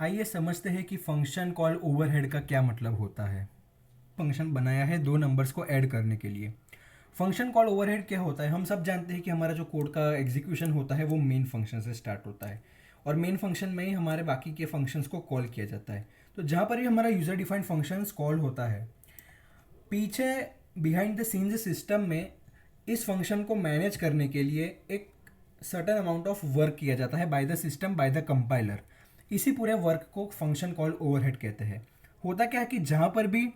आइए समझते हैं कि फंक्शन कॉल ओवरहेड का क्या मतलब होता है। फंक्शन बनाया है दो नंबर्स को ऐड करने के लिए। फंक्शन कॉल ओवरहेड क्या होता है? हम सब जानते हैं कि हमारा जो कोड का एग्जीक्यूशन होता है वो मेन फंक्शन से स्टार्ट होता है और मेन फंक्शन में ही हमारे बाकी के फंक्शंस को कॉल किया जाता है। तो जहाँ पर भी हमारा यूज़र डिफाइंड फंक्शंस कॉल होता है, पीछे बिहाइंड द सीन्स सिस्टम में इस फंक्शन को मैनेज करने के लिए एक सर्टेन अमाउंट ऑफ वर्क किया जाता है by the system, by the compiler. इसी पूरे वर्क को फंक्शन कॉल ओवरहेड कहते हैं। होता क्या है कि जहाँ पर भी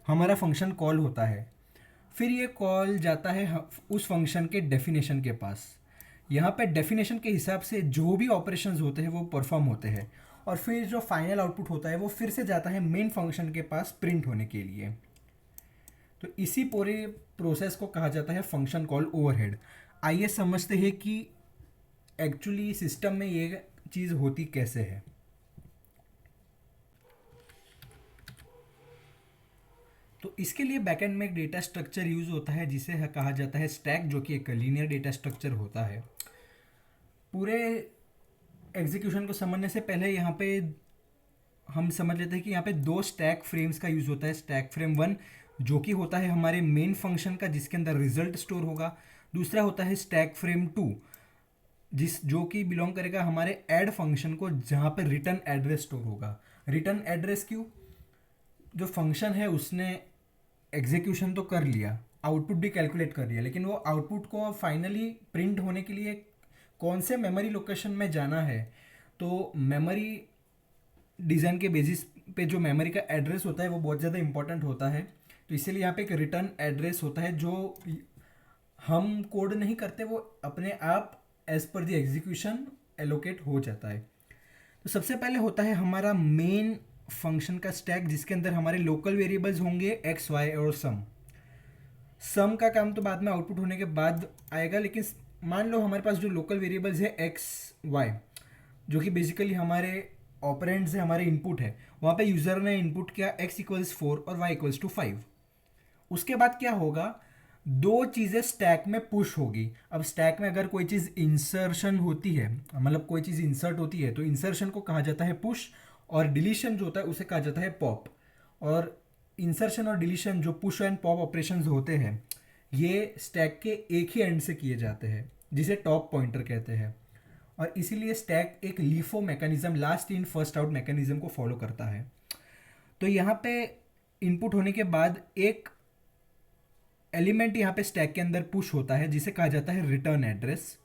हमारा फंक्शन कॉल होता है, फिर ये कॉल जाता है उस फंक्शन के डेफिनेशन के पास। यहाँ पे डेफिनेशन के हिसाब से जो भी ऑपरेशंस होते हैं वो परफॉर्म होते हैं और फिर जो फाइनल आउटपुट होता है वो फिर से जाता है मेन फंक्शन के पास प्रिंट होने के लिए। तो इसी पूरे प्रोसेस को कहा जाता है फंक्शन कॉल ओवरहेड। आइए समझते हैं कि एक्चुअली सिस्टम में ये चीज़ होती कैसे है। तो इसके लिए बैकएंड में एक डेटा स्ट्रक्चर यूज होता है जिसे कहा जाता है स्टैक, जो कि एक लीनियर डेटा स्ट्रक्चर होता है। पूरे एग्जीक्यूशन को समझने से पहले यहाँ पे हम समझ लेते हैं कि यहाँ पे दो स्टैक फ्रेम्स का यूज़ होता है। स्टैक फ्रेम वन जो कि होता है हमारे मेन फंक्शन का, जिसके अंदर रिजल्ट स्टोर होगा। दूसरा होता है स्टैक फ्रेम टू, जो कि बिलोंग करेगा हमारे ऐड फंक्शन को, जहाँ पे रिटर्न एड्रेस स्टोर होगा। रिटर्न एड्रेस क्यों? जो फंक्शन है उसने एग्जीक्यूशन तो कर लिया, आउटपुट भी कैलकुलेट कर लिया, लेकिन वो आउटपुट को फाइनली प्रिंट होने के लिए कौन से मेमोरी लोकेशन में जाना है। तो मेमोरी डिज़ाइन के बेसिस पे जो मेमोरी का एड्रेस होता है वो बहुत ज़्यादा इंपॉर्टेंट होता है। तो इसीलिए यहाँ पे एक रिटर्न एड्रेस होता है जो हम कोड नहीं करते, वो अपने आप as per the execution allocate हो जाता है। तो सबसे पहले होता है हमारा मेन फंक्शन का स्टैक, जिसके अंदर हमारे लोकल वेरिएबल्स होंगे एक्स वाई और सम। सम का काम तो बाद में आउटपुट होने के बाद आएगा, लेकिन मान लो हमारे पास जो लोकल वेरिएबल्स है एक्स वाई, जो कि बेसिकली हमारे ऑपरेंड्स है, हमारे इनपुट है, वहाँ पे यूज़र ने इनपुट किया x इक्वल्स 4 और y इक्वल्स टू 5। उसके बाद क्या होगा? दो चीज़ें स्टैक में पुश होगी। अब स्टैक में अगर कोई चीज़ इंसर्शन होती है, मतलब कोई चीज़ इंसर्ट होती है, तो इंसर्शन को कहा जाता है पुश और डिलीशन जो होता है उसे कहा जाता है पॉप। और इंसर्शन और डिलीशन जो पुश एंड पॉप ऑपरेशंस होते हैं, ये स्टैक के एक ही एंड से किए जाते हैं, जिसे टॉप पॉइंटर कहते हैं। और इसीलिए स्टैक एक LIFO mechanism, last in first out mechanism को फॉलो करता है। तो यहाँ पे इनपुट होने के बाद एक एलिमेंट यहाँ पे स्टैक के अंदर पुश होता है जिसे कहा जाता है रिटर्न एड्रेस।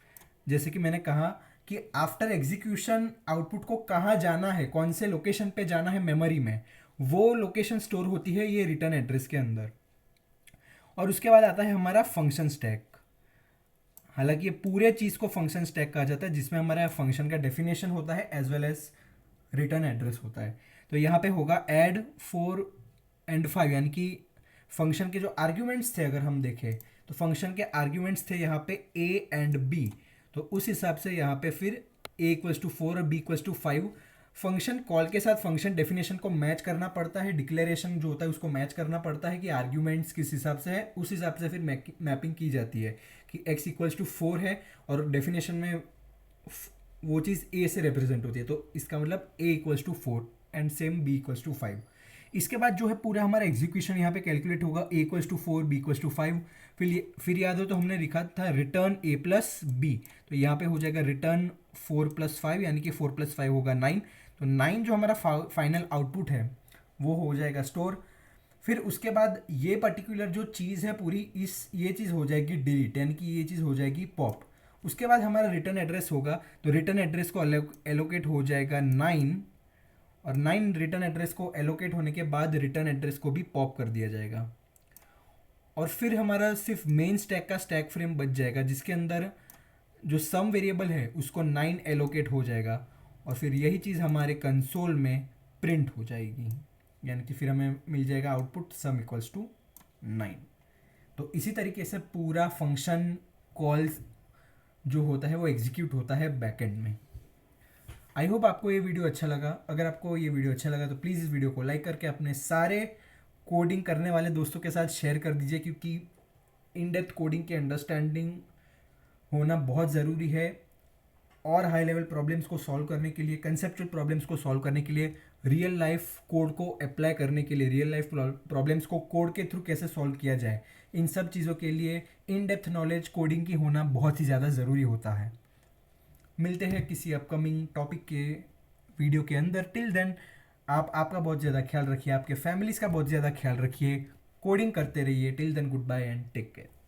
जैसे कि मैंने कहा कि आफ्टर एग्जीक्यूशन आउटपुट को कहाँ जाना है, कौन से लोकेशन पे जाना है मेमोरी में, वो लोकेशन स्टोर होती है ये रिटर्न एड्रेस के अंदर। और उसके बाद आता है हमारा फंक्शन स्टैक। हालांकि ये पूरे चीज़ को फंक्शन स्टैक कहा जाता है, जिसमें हमारा फंक्शन का डेफिनेशन होता है as well as return address होता है। तो यहाँ पे होगा ऐड 4 एंड 5, यानी कि फंक्शन के जो आर्ग्यूमेंट्स थे अगर हम देखें तो फंक्शन के आर्ग्यूमेंट्स थे यहाँ पे a एंड b। तो उस हिसाब से यहाँ पे फिर a इक्वल्स टू 4 और b equals to 5। Function call के साथ फंक्शन डेफिनेशन को मैच करना पड़ता है, डिक्लेरेशन जो होता है उसको मैच करना पड़ता है कि आर्ग्यूमेंट्स किस हिसाब से है, उस हिसाब से फिर मैपिंग की जाती है कि x इक्वल्स टू 4 है और डेफिनेशन में वो चीज़ a से रिप्रेजेंट होती है, तो इसका मतलब a equals to 4 and same b equals to 5। इसके बाद जो है पूरा हमारा एग्जीक्यूशन यहाँ पे कैलकुलेट होगा a equals to 4, b equals to 5। फिर याद हो तो हमने लिखा था रिटर्न a प्लस b, तो यहाँ पे हो जाएगा रिटर्न 4 प्लस 5, यानी कि 4 प्लस 5 होगा 9। तो 9 जो हमारा फाइनल आउटपुट है वो हो जाएगा स्टोर। फिर उसके बाद ये पर्टिकुलर जो चीज़ है पूरी, ये चीज़ हो जाएगी डिलीट, यानी कि ये चीज़ हो जाएगी पॉप। उसके बाद हमारा रिटर्न एड्रेस होगा, तो रिटर्न एड्रेस को एलोकेट हो जाएगा 9, और 9 रिटर्न एड्रेस को एलोकेट होने के बाद रिटर्न एड्रेस को भी पॉप कर दिया जाएगा। और फिर हमारा सिर्फ मेन स्टैक का स्टैक फ्रेम बच जाएगा, जिसके अंदर जो सम वेरिएबल है उसको 9 एलोकेट हो जाएगा और फिर यही चीज़ हमारे कंसोल में प्रिंट हो जाएगी, यानी कि फिर हमें मिल जाएगा आउटपुट सम इक्वल्स टू 9। तो इसी तरीके से पूरा फंक्शन कॉल्स जो होता है वो एग्जीक्यूट होता है बैकएंड में। आई होप आपको ये वीडियो अच्छा लगा। अगर आपको ये वीडियो अच्छा लगा तो प्लीज़ इस वीडियो को लाइक करके अपने सारे कोडिंग करने वाले दोस्तों के साथ शेयर कर दीजिए, क्योंकि इन डेप्थ कोडिंग की अंडरस्टैंडिंग होना बहुत ज़रूरी है और हाई लेवल प्रॉब्लम्स को सॉल्व करने के लिए, कंसेप्चुअल प्रॉब्लम्स को सॉल्व करने के लिए, रियल लाइफ कोड को अप्लाई करने के लिए, रियल लाइफ प्रॉब्लम्स को कोड के थ्रू कैसे सॉल्व किया जाए, इन सब चीज़ों के लिए इन डेप्थ नॉलेज कोडिंग की होना बहुत ही ज़्यादा ज़रूरी होता है। मिलते हैं किसी अपकमिंग टॉपिक के वीडियो के अंदर। टिल देन आप आपका बहुत ज़्यादा ख्याल रखिए, आपके फैमिलीज़ का बहुत ज़्यादा ख्याल रखिए, कोडिंग करते रहिए। Till then good bye and take care.